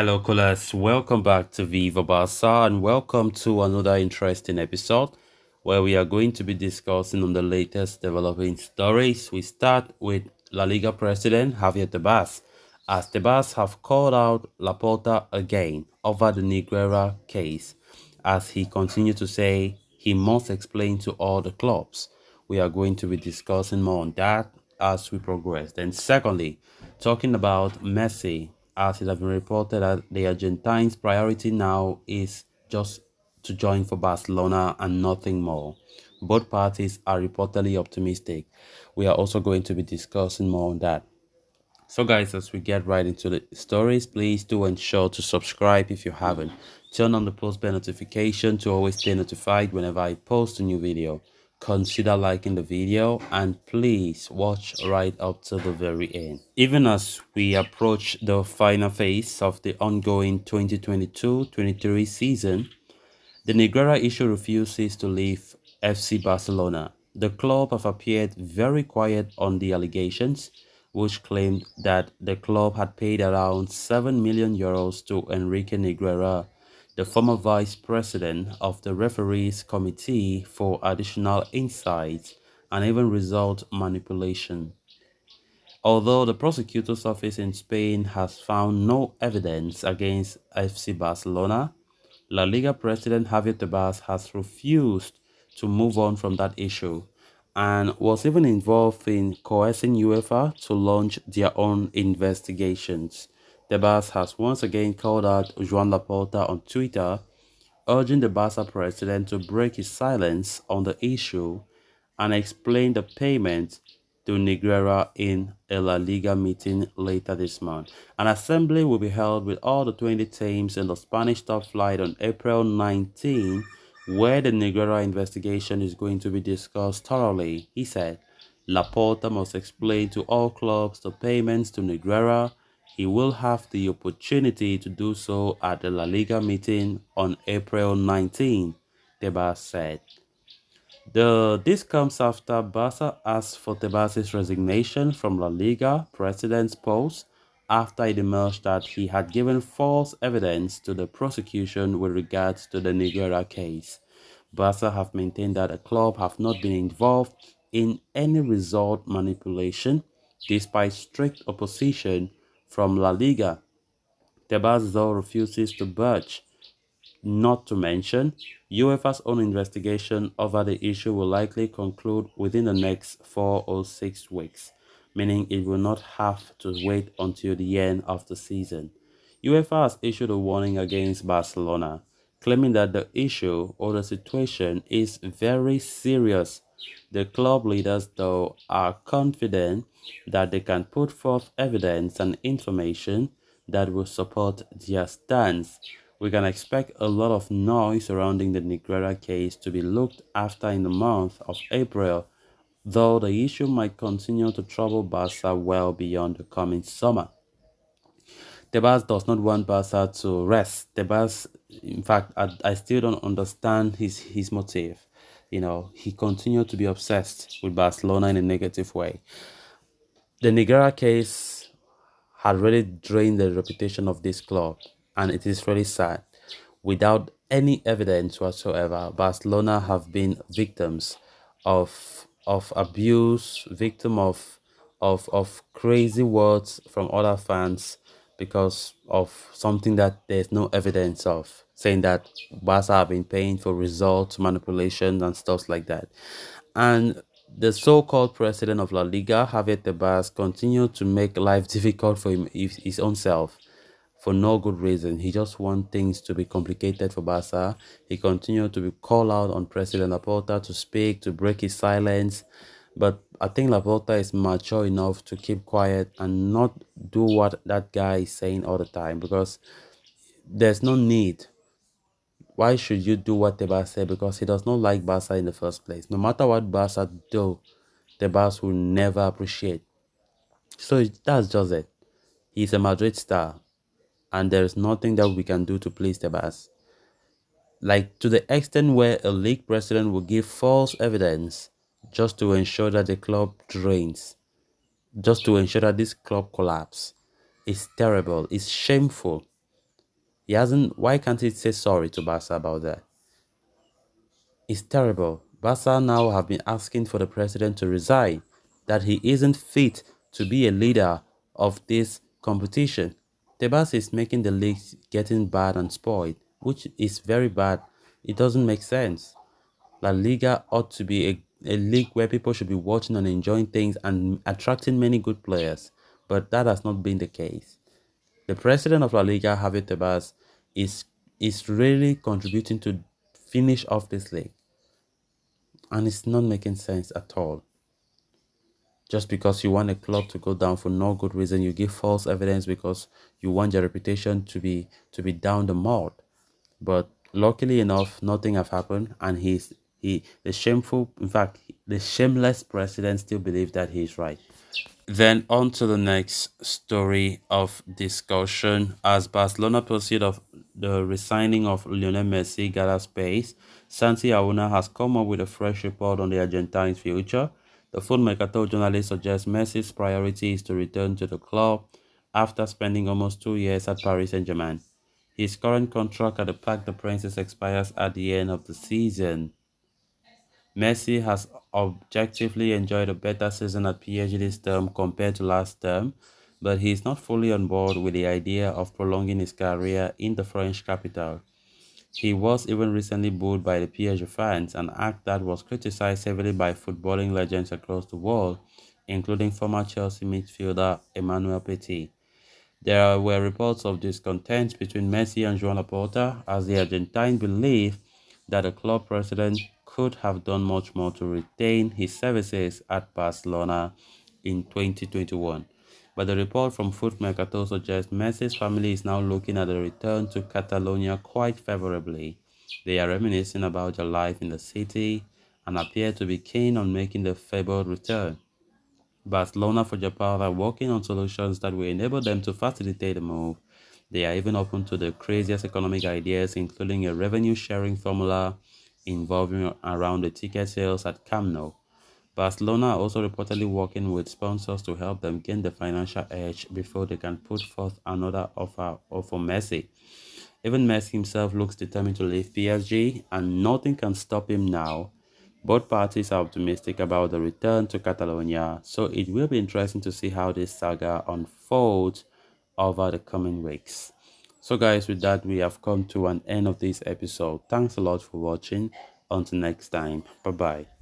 Hello, Colas. Welcome back to Viva Barca and welcome to another interesting episode where we are going to be discussing on the latest developing stories. We start with La Liga president Javier Tebas, as Tebas have called out Laporta again over the Negreira case, as he continued to say he must explain to all the clubs. We are going to be discussing more on that as we progress. Then, secondly, talking about Messi, as it has been reported that the Argentine's priority now is just to join for Barcelona and nothing more. Both parties are reportedly optimistic. We are also going to be discussing more on that. So guys, as we get right into the stories, please do ensure to subscribe if you haven't. Turn on the post bell notification to always stay notified whenever I post a new video. Consider liking the video and please watch right up to the very end. Even as we approach the final phase of the ongoing 2022-23 season, the Negreira issue refuses to leave FC Barcelona. The club have appeared very quiet on the allegations, which claimed that the club had paid around 7 million euros to Enrique Negreira, the former vice president of the referees committee, for additional insights and even result manipulation. Although the prosecutor's office in Spain has found no evidence against FC Barcelona, La Liga president Javier Tebas has refused to move on from that issue and was even involved in coercing UEFA to launch their own investigations. Tebas has once again called out Joan Laporta on Twitter, urging the Barca president to break his silence on the issue and explain the payment to Negreira in a La Liga meeting later this month. An assembly will be held with all the 20 teams in the Spanish top flight on April 19, where the Negreira investigation is going to be discussed thoroughly. He said, Laporta must explain to all clubs the payments to Negreira. He will have the opportunity to do so at the La Liga meeting on April 19, Tebas said. This comes after Barca asked for Tebas' resignation from La Liga president's post after it emerged that he had given false evidence to the prosecution with regards to the Negreira case. Barca have maintained that the club have not been involved in any result manipulation, despite strict opposition from La Liga. Tebas though refuses to budge. Not to mention, UEFA's own investigation over the issue will likely conclude within the next 4 or 6 weeks, meaning it will not have to wait until the end of the season. UEFA has issued a warning against Barcelona, claiming that the issue or the situation is very serious. The club leaders, though, are confident that they can put forth evidence and information that will support their stance. We can expect a lot of noise surrounding the Negreira case to be looked after in the month of April, though the issue might continue to trouble Barca well beyond the coming summer. Tebas does not want Barca to rest. Tebas, in fact, I still don't understand his motive. He continued to be obsessed with Barcelona in a negative way. The Negreira case had really drained the reputation of this club, and it is really sad. Without any evidence whatsoever, Barcelona have been victims of abuse, victim of crazy words from other fans because of something that there's no evidence of, saying that Barca have been paying for results manipulation and stuff like that. And the so-called president of La Liga, Javier Tebas, continued to make life difficult for his own self for no good reason. He just wants things to be complicated for Barca. He continued to be call out on President Laporta to speak, to break his silence. But I think Laporta is mature enough to keep quiet and not do what that guy is saying all the time, because there's no need. Why should you do what Tebas said? Because he does not like Barca in the first place. No matter what Barca do, Tebas will never appreciate. So that's just it. He's a Madrid star, and there's nothing that we can do to please Tebas. Like, to the extent where a league president will give false evidence just to ensure that the club drains, just to ensure that this club collapse. It's terrible. It's shameful. He hasn't. Why can't he say sorry to Barca about that? It's terrible. Barca now have been asking for the president to resign, that he isn't fit to be a leader of this competition. Tebas is making the league getting bad and spoiled, which is very bad. It doesn't make sense. La Liga ought to be a league where people should be watching and enjoying things and attracting many good players, but that has not been the case. The president of La Liga, Javier Tebas, is is really contributing to finish off this league, and it's not making sense at all. Just because you want a club to go down for no good reason, you give false evidence because you want your reputation to be down the mud. But luckily enough, nothing have happened, and the shameful, in fact, the shameless president still believes that he's right. Then on to the next story of discussion. As Barcelona pursuit of the resigning of Lionel Messi gathers pace, Santi Auna has come up with a fresh report on the Argentine's future. The Foot Mercato journalist suggests Messi's priority is to return to the club after spending almost 2 years at Paris Saint-Germain. His current contract at the Parc des Princes expires at the end of the season. Messi has objectively enjoyed a better season at PSG this term compared to last term, but he is not fully on board with the idea of prolonging his career in the French capital. He was even recently booed by the PSG fans, an act that was criticized heavily by footballing legends across the world, including former Chelsea midfielder Emmanuel Petit. There were reports of discontent between Messi and Joan Laporta, as the Argentine believed that the club president could have done much more to retain his services at Barcelona in 2021. But the report from Foot Mercato suggests Messi's family is now looking at a return to Catalonia quite favorably. They are reminiscing about their life in the city and appear to be keen on making the fabled return. Barcelona for Japan are working on solutions that will enable them to facilitate the move. They are even open to the craziest economic ideas, including a revenue sharing formula involving around the ticket sales at Camp Nou. Barcelona are also reportedly working with sponsors to help them gain the financial edge before they can put forth another offer for Messi. Even Messi himself looks determined to leave PSG, and nothing can stop him now. Both parties are optimistic about the return to Catalonia, so it will be interesting to see how this saga unfolds over the coming weeks. So, guys, with that, we have come to an end of this episode. Thanks a lot for watching. Until next time, bye bye.